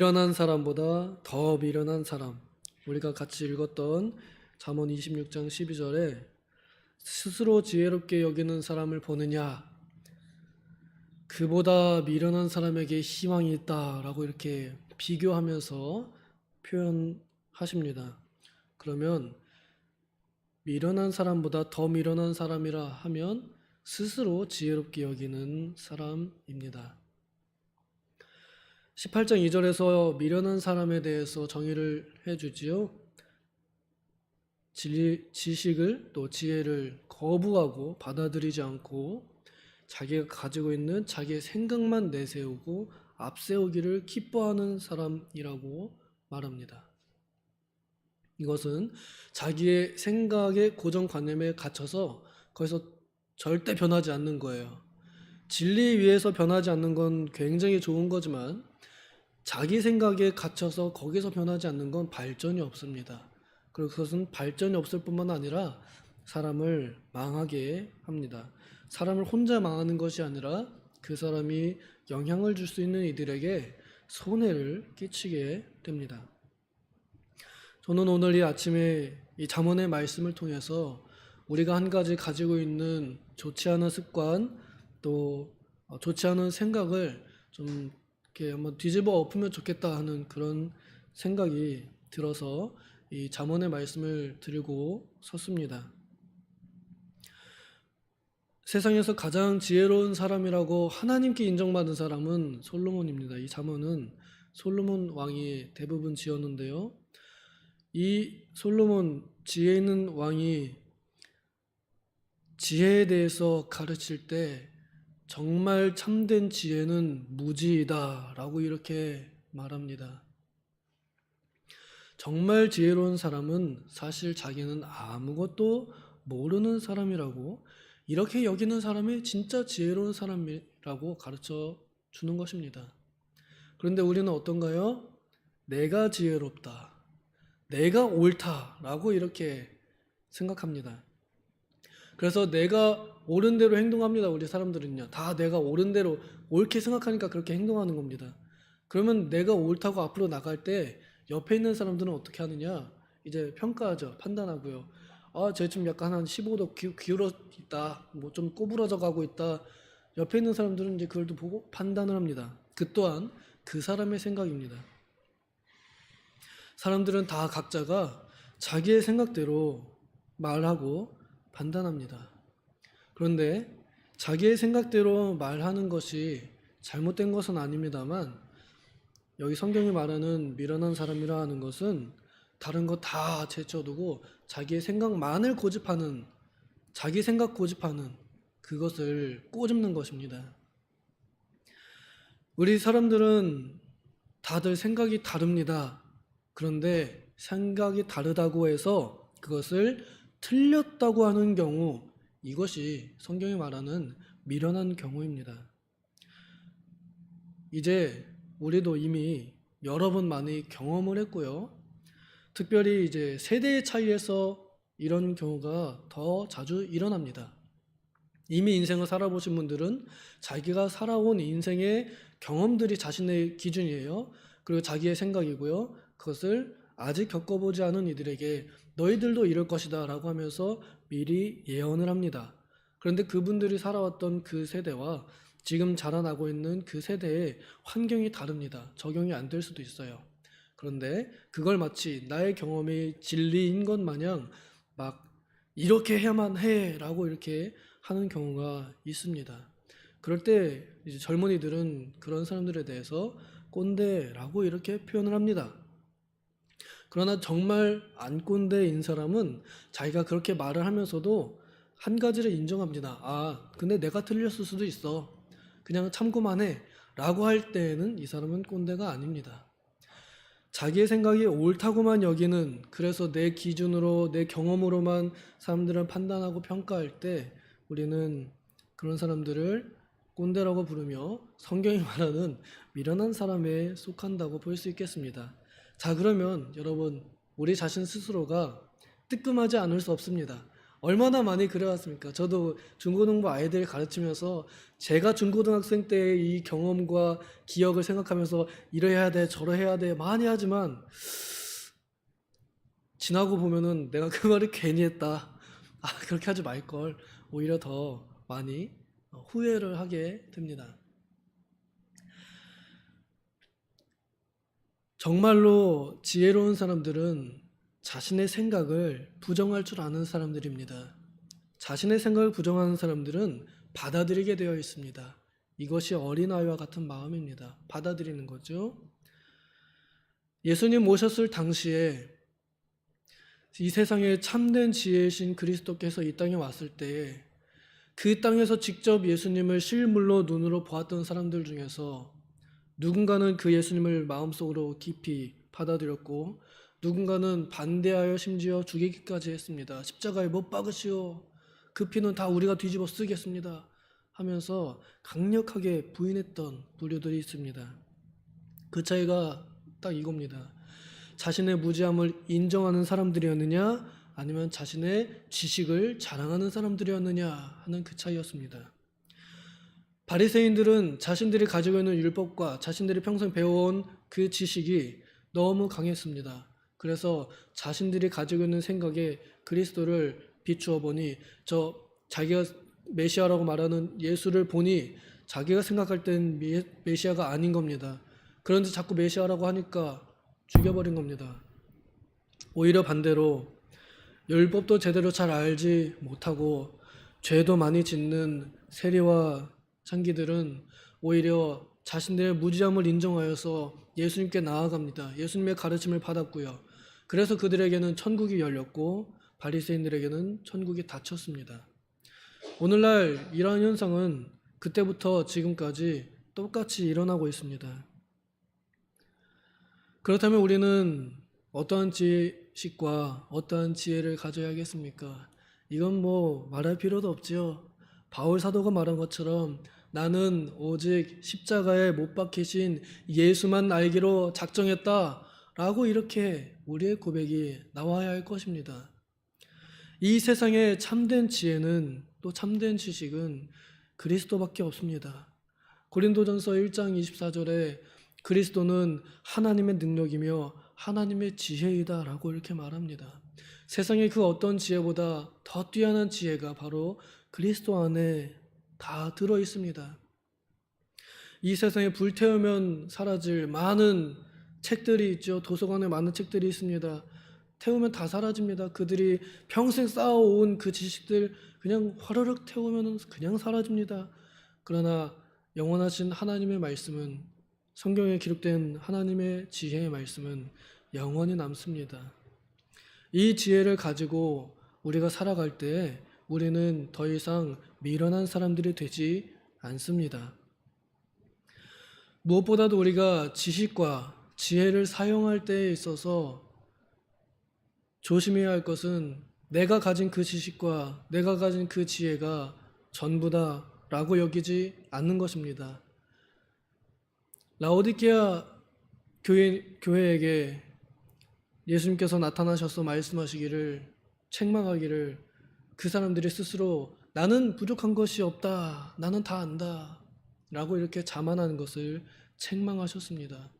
미련한 사람보다 더 미련한 사람. 우리가 같이 읽었던 잠언 26장 12절에 스스로 지혜롭게 여기는 사람을 보느냐, 그보다 미련한 사람에게 희망이 있다라고 이렇게 비교하면서 표현하십니다. 그러면 미련한 사람보다 더 미련한 사람이라 하면 스스로 지혜롭게 여기는 사람입니다. 18장 2절에서 미련한 사람에 대해서 정의를 해주지요. 지식을 또 지혜를 거부하고 받아들이지 않고 자기가 가지고 있는 자기의 생각만 내세우고 앞세우기를 기뻐하는 사람이라고 말합니다. 이것은 자기의 생각의 고정관념에 갇혀서 거기서 절대 변하지 않는 거예요. 진리에 의해서 변하지 않는 건 굉장히 좋은 거지만 자기 생각에 갇혀서 거기서 변하지 않는 건 발전이 없습니다. 그리고 그것은 발전이 없을 뿐만 아니라 사람을 망하게 합니다. 사람을 혼자 망하는 것이 아니라 그 사람이 영향을 줄 수 있는 이들에게 손해를 끼치게 됩니다. 저는 오늘 이 아침에 이 잠언의 말씀을 통해서 우리가 한 가지 가지고 있는 좋지 않은 습관 또 좋지 않은 생각을 좀 이렇게 한번 뒤집어 엎으면 좋겠다 하는 그런 생각이 들어서 이 잠언의 말씀을 들고 섰습니다. 세상에서 가장 지혜로운 사람이라고 하나님께 인정받은 사람은 솔로몬입니다. 이 잠언은 솔로몬 왕이 대부분 지었는데요. 이 솔로몬 지혜 있는 왕이 지혜에 대해서 가르칠 때 정말 참된 지혜는 무지이다 라고 이렇게 말합니다. 정말 지혜로운 사람은 사실 자기는 아무것도 모르는 사람이라고, 이렇게 여기는 사람이 진짜 지혜로운 사람이라고 가르쳐 주는 것입니다. 그런데 우리는 어떤가요? 내가 지혜롭다, 내가 옳다라고 이렇게 생각합니다. 그래서 내가 옳은 대로 행동합니다. 우리 사람들은요. 다 내가 옳은 대로 옳게 생각하니까 그렇게 행동하는 겁니다. 그러면 내가 옳다고 앞으로 나갈 때 옆에 있는 사람들은 어떻게 하느냐? 이제 평가하죠. 판단하고요. 쟤 좀 약간 한 15도 기울어 있다. 뭐 좀 꼬부러져 가고 있다. 옆에 있는 사람들은 이제 그걸 또 보고 판단을 합니다. 그 또한 그 사람의 생각입니다. 사람들은 다 각자가 자기의 생각대로 말하고 판단합니다. 그런데 자기의 생각대로 말하는 것이 잘못된 것은 아닙니다만, 여기 성경이 말하는 미련한 사람이라 하는 것은 다른 거 다 제쳐두고 자기의 생각만을 고집하는, 자기 생각 고집하는 그것을 꼬집는 것입니다. 우리 사람들은 다들 생각이 다릅니다. 그런데 생각이 다르다고 해서 그것을 틀렸다고 하는 경우, 이것이 성경이 말하는 미련한 경우입니다. 이제 우리도 이미 여러 번 많이 경험을 했고요. 특별히 이제 세대의 차이에서 이런 경우가 더 자주 일어납니다. 이미 인생을 살아보신 분들은 자기가 살아온 인생의 경험들이 자신의 기준이에요. 그리고 자기의 생각이고요. 그것을 아직 겪어보지 않은 이들에게 너희들도 이럴 것이다 라고 하면서 미리 예언을 합니다. 그런데 그분들이 살아왔던 그 세대와 지금 자라나고 있는 그 세대의 환경이 다릅니다. 적용이 안 될 수도 있어요. 그런데 그걸 마치 나의 경험이 진리인 것 마냥 막 이렇게 해야만 해 라고 이렇게 하는 경우가 있습니다. 그럴 때 이제 젊은이들은 그런 사람들에 대해서 꼰대라고 이렇게 표현을 합니다. 그러나 정말 안 꼰대인 사람은 자기가 그렇게 말을 하면서도 한 가지를 인정합니다. 근데 내가 틀렸을 수도 있어. 그냥 참고만 해. 라고 할 때에는 이 사람은 꼰대가 아닙니다. 자기의 생각이 옳다고만 여기는, 그래서 내 기준으로 내 경험으로만 사람들은 판단하고 평가할 때 우리는 그런 사람들을 꼰대라고 부르며 성경이 말하는 미련한 사람에 속한다고 볼 수 있겠습니다. 자, 그러면 여러분, 우리 자신 스스로가 뜨끔하지 않을 수 없습니다. 얼마나 많이 그래왔습니까? 저도 중고등부 아이들 가르치면서 제가 중고등학생 때의 이 경험과 기억을 생각하면서 이래야 돼, 저래야 돼 많이 하지만 지나고 보면은 내가 그 말을 괜히 했다. 아, 그렇게 하지 말걸. 오히려 더 많이 후회를 하게 됩니다. 정말로 지혜로운 사람들은 자신의 생각을 부정할 줄 아는 사람들입니다. 자신의 생각을 부정하는 사람들은 받아들이게 되어 있습니다. 이것이 어린아이와 같은 마음입니다. 받아들이는 거죠. 예수님 오셨을 당시에 이 세상에 참된 지혜이신 그리스도께서 이 땅에 왔을 때에 그 땅에서 직접 예수님을 실물로 눈으로 보았던 사람들 중에서 누군가는 그 예수님을 마음속으로 깊이 받아들였고 누군가는 반대하여 심지어 죽이기까지 했습니다. 십자가에 못 박으시오. 그 피는 다 우리가 뒤집어 쓰겠습니다. 하면서 강력하게 부인했던 부류들이 있습니다. 그 차이가 딱 이겁니다. 자신의 무지함을 인정하는 사람들이었느냐 아니면 자신의 지식을 자랑하는 사람들이었느냐 하는 그 차이였습니다. 바리새인들은 자신들이 가지고 있는 율법과 자신들이 평생 배워온 그 지식이 너무 강했습니다. 그래서 자신들이 가지고 있는 생각에 그리스도를 비추어 보니 자기가 메시아라고 말하는 예수를 보니 자기가 생각할 땐 메시아가 아닌 겁니다. 그런데 자꾸 메시아라고 하니까 죽여버린 겁니다. 오히려 반대로 율법도 제대로 잘 알지 못하고 죄도 많이 짓는 세리와 창기들은 오히려 자신들의 무지함을 인정하여서 예수님께 나아갑니다. 예수님의 가르침을 받았고요. 그래서 그들에게는 천국이 열렸고 바리새인들에게는 천국이 닫혔습니다. 오늘날 이러한 현상은 그때부터 지금까지 똑같이 일어나고 있습니다. 그렇다면 우리는 어떠한 지식과 어떠한 지혜를 가져야겠습니까? 이건 뭐 말할 필요도 없지요. 바울 사도가 말한 것처럼 나는 오직 십자가에 못 박히신 예수만 알기로 작정했다 라고 이렇게 우리의 고백이 나와야 할 것입니다. 이 세상에 참된 지혜는 또 참된 지식은 그리스도밖에 없습니다. 고린도전서 1장 24절에 그리스도는 하나님의 능력이며 하나님의 지혜이다 라고 이렇게 말합니다. 세상의 그 어떤 지혜보다 더 뛰어난 지혜가 바로 그리스도 안에 다 들어 있습니다. 이 세상에 불태우면 사라질 많은 책들이 있죠. 도서관에 많은 책들이 있습니다. 태우면 다 사라집니다. 그들이 평생 쌓아온 그 지식들 그냥 화르륵 태우면 그냥 사라집니다. 그러나 영원하신 하나님의 말씀은 성경에 기록된 하나님의 지혜의 말씀은 영원히 남습니다. 이 지혜를 가지고 우리가 살아갈 때 우리는 더 이상 미련한 사람들이 되지 않습니다. 무엇보다도 우리가 지식과 지혜를 사용할 때에 있어서 조심해야 할 것은 내가 가진 그 지식과 내가 가진 그 지혜가 전부다라고 여기지 않는 것입니다. 라오디게아 교회에게 예수님께서 나타나셔서 말씀하시기를 책망하기를 그 사람들이 스스로 나는 부족한 것이 없다. 나는 다 안다. 라고 이렇게 자만하는 것을 책망하셨습니다.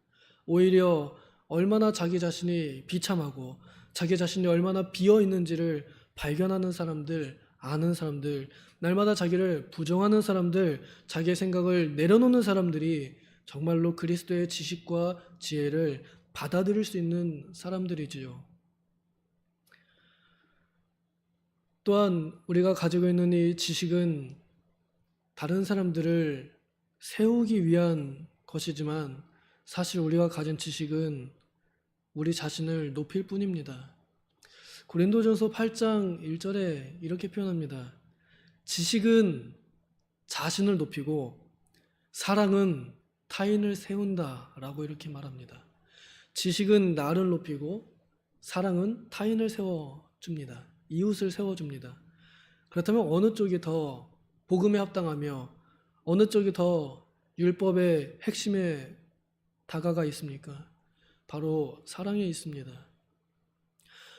오히려 얼마나 자기 자신이 비참하고 자기 자신이 얼마나 비어 있는지를 발견하는 사람들, 아는 사람들, 날마다 자기를 부정하는 사람들, 자기의 생각을 내려놓는 사람들이 정말로 그리스도의 지식과 지혜를 받아들일 수 있는 사람들이지요. 또한 우리가 가지고 있는 이 지식은 다른 사람들을 세우기 위한 것이지만 사실 우리가 가진 지식은 우리 자신을 높일 뿐입니다. 고린도전서 8장 1절에 이렇게 표현합니다. 지식은 자신을 높이고 사랑은 타인을 세운다 라고 이렇게 말합니다. 지식은 나를 높이고 사랑은 타인을 세워줍니다. 이웃을 세워줍니다. 그렇다면 어느 쪽이 더 복음에 합당하며 어느 쪽이 더 율법의 핵심에 다가가 있습니까? 바로 사랑에 있습니다.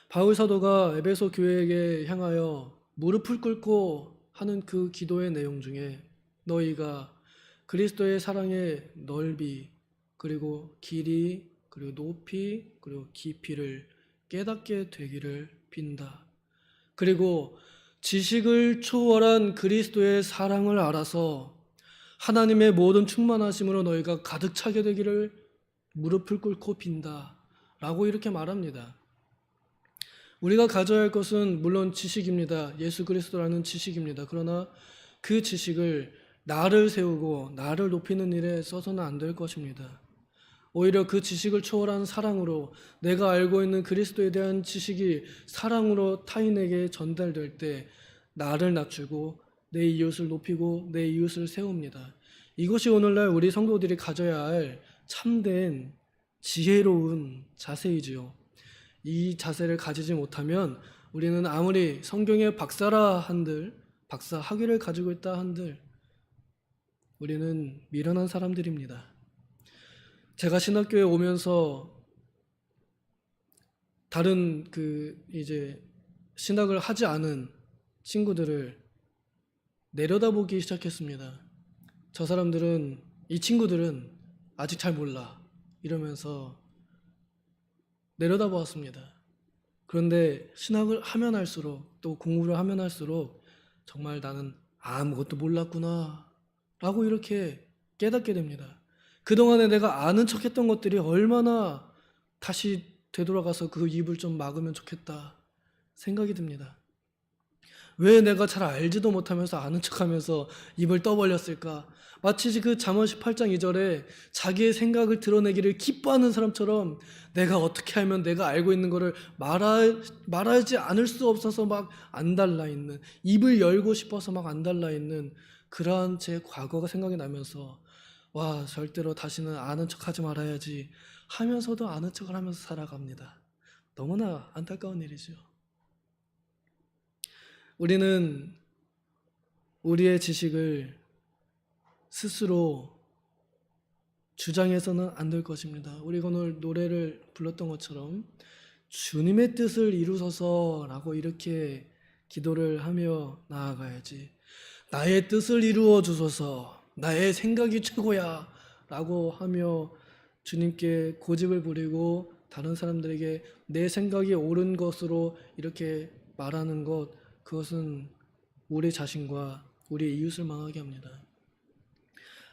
바울 사도가 에베소 교회에게 향하여 무릎을 꿇고 하는 그 기도의 내용 중에 너희가 그리스도의 사랑의 넓이 그리고 길이 그리고 높이 그리고 깊이를 깨닫게 되기를 빈다. 그리고 지식을 초월한 그리스도의 사랑을 알아서 하나님의 모든 충만하심으로 너희가 가득 차게 되기를 무릎을 꿇고 빈다. 라고 이렇게 말합니다. 우리가 가져야 할 것은 물론 지식입니다. 예수 그리스도라는 지식입니다. 그러나 그 지식을 나를 세우고 나를 높이는 일에 써서는 안 될 것입니다. 오히려 그 지식을 초월한 사랑으로 내가 알고 있는 그리스도에 대한 지식이 사랑으로 타인에게 전달될 때 나를 낮추고 내 이웃을 높이고 내 이웃을 세웁니다. 이것이 오늘날 우리 성도들이 가져야 할 참된 지혜로운 자세이지요. 이 자세를 가지지 못하면 우리는 아무리 성경의 박사라 한들 박사 학위를 가지고 있다 한들 우리는 미련한 사람들입니다. 제가 신학교에 오면서 다른 이제 신학을 하지 않은 친구들을 내려다보기 시작했습니다. 저 사람들은 이 친구들은 아직 잘 몰라 이러면서 내려다보았습니다. 그런데 신학을 하면 할수록 또 공부를 하면 할수록 정말 나는 아무것도 몰랐구나 라고 이렇게 깨닫게 됩니다. 그동안에 내가 아는 척했던 것들이 얼마나 다시 되돌아가서 그 입을 좀 막으면 좋겠다 생각이 듭니다. 왜 내가 잘 알지도 못하면서 아는 척하면서 입을 떠벌렸을까? 마치 그 잠언 18장 2절에 자기의 생각을 드러내기를 기뻐하는 사람처럼 내가 어떻게 하면 내가 알고 있는 거를 말하지 않을 수 없어서 막 안달나 있는, 입을 열고 싶어서 막 안달나 있는 그러한 제 과거가 생각이 나면서 와, 절대로 다시는 아는 척하지 말아야지 하면서도 아는 척을 하면서 살아갑니다. 너무나 안타까운 일이죠. 우리는 우리의 지식을 스스로 주장해서는 안 될 것입니다. 우리가 오늘 노래를 불렀던 것처럼 주님의 뜻을 이루소서라고 이렇게 기도를 하며 나아가야지. 나의 뜻을 이루어 주소서, 나의 생각이 최고야 라고 하며 주님께 고집을 부리고 다른 사람들에게 내 생각이 옳은 것으로 이렇게 말하는 것, 그것은 우리 자신과 우리 이웃을 망하게 합니다.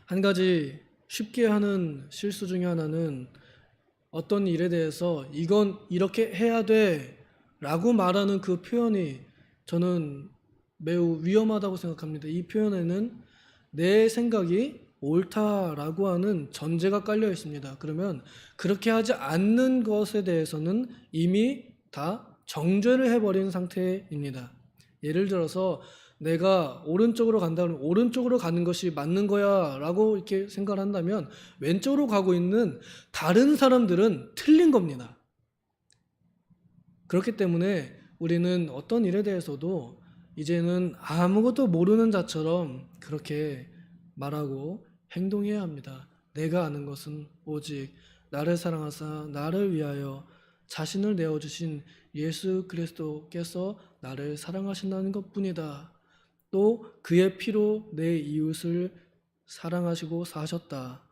한 가지 쉽게 하는 실수 중에 하나는 어떤 일에 대해서 이건 이렇게 해야 돼 라고 말하는 그 표현이 저는 매우 위험하다고 생각합니다. 이 표현에는 내 생각이 옳다라고 하는 전제가 깔려 있습니다. 그러면 그렇게 하지 않는 것에 대해서는 이미 다 정죄를 해버린 상태입니다. 예를 들어서 내가 오른쪽으로 간다면 오른쪽으로 가는 것이 맞는 거야 라고 이렇게 생각을 한다면 왼쪽으로 가고 있는 다른 사람들은 틀린 겁니다. 그렇기 때문에 우리는 어떤 일에 대해서도 이제는 아무것도 모르는 자처럼 그렇게 말하고 행동해야 합니다. 내가 아는 것은 오직 나를 사랑하사 나를 위하여 자신을 내어주신 예수 그리스도께서 나를 사랑하신다는 것뿐이다. 또 그의 피로 내 이웃을 사랑하시고 사셨다.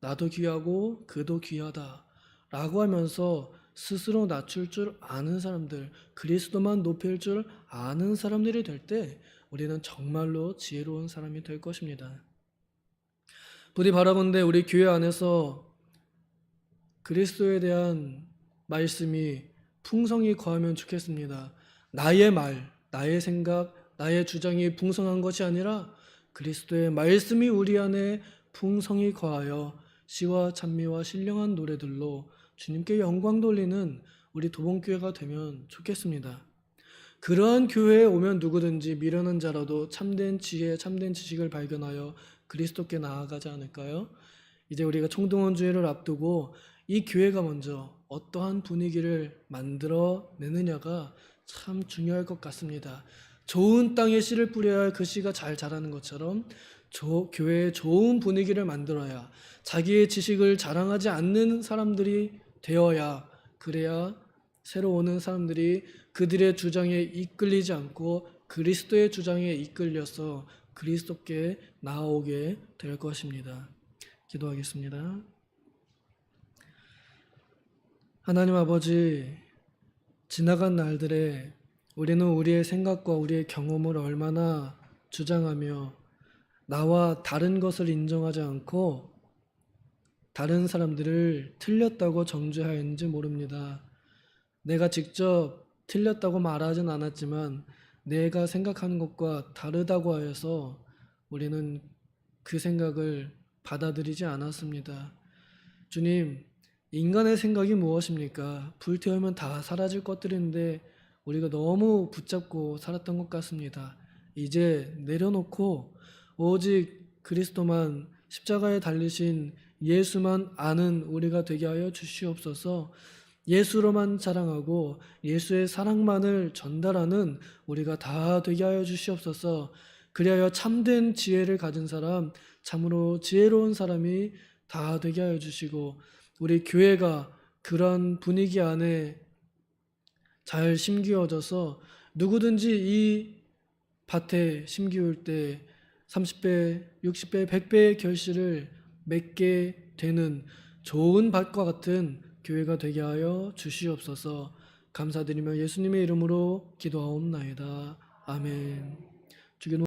나도 귀하고 그도 귀하다. 라고 하면서 스스로 낮출 줄 아는 사람들, 그리스도만 높일 줄 아는 사람들이 될 때 우리는 정말로 지혜로운 사람이 될 것입니다. 부디 바라건대 우리 교회 안에서 그리스도에 대한 말씀이 풍성히 거하면 좋겠습니다. 나의 말, 나의 생각, 나의 주장이 풍성한 것이 아니라 그리스도의 말씀이 우리 안에 풍성히 거하여 시와 찬미와 신령한 노래들로 주님께 영광 돌리는 우리 도봉교회가 되면 좋겠습니다. 그러한 교회에 오면 누구든지 미련한 자라도 참된 지혜, 참된 지식을 발견하여 그리스도께 나아가지 않을까요? 이제 우리가 총동원주의를 앞두고 이 교회가 먼저 어떠한 분위기를 만들어내느냐가 참 중요할 것 같습니다. 좋은 땅에 씨를 뿌려야 할 그 씨가 잘 자라는 것처럼 교회에 좋은 분위기를 만들어야 자기의 지식을 자랑하지 않는 사람들이 되어야 그래야 새로 오는 사람들이 그들의 주장에 이끌리지 않고 그리스도의 주장에 이끌려서 그리스도께 나아오게 될 것입니다. 기도하겠습니다. 하나님 아버지, 지나간 날들에 우리는 우리의 생각과 우리의 경험을 얼마나 주장하며 나와 다른 것을 인정하지 않고 다른 사람들을 틀렸다고 정죄하였는지 모릅니다. 내가 직접 틀렸다고 말하진 않았지만 내가 생각하는 것과 다르다고 하여서 우리는 그 생각을 받아들이지 않았습니다. 주님, 인간의 생각이 무엇입니까? 불태우면 다 사라질 것들인데 우리가 너무 붙잡고 살았던 것 같습니다. 이제 내려놓고 오직 그리스도만, 십자가에 달리신 예수만 아는 우리가 되게 하여 주시옵소서. 예수로만 자랑하고 예수의 사랑만을 전달하는 우리가 다 되게 하여 주시옵소서. 그리하여 참된 지혜를 가진 사람, 참으로 지혜로운 사람이 다 되게 하여 주시고 우리 교회가 그런 분위기 안에 잘 심기어져서 누구든지 이 밭에 심기울 때 30배, 60배, 100배의 결실을 맺게 되는 좋은 밭과 같은 교회가 되게 하여 주시옵소서. 감사드리며 예수님의 이름으로 기도하옵나이다. 아멘. 주기도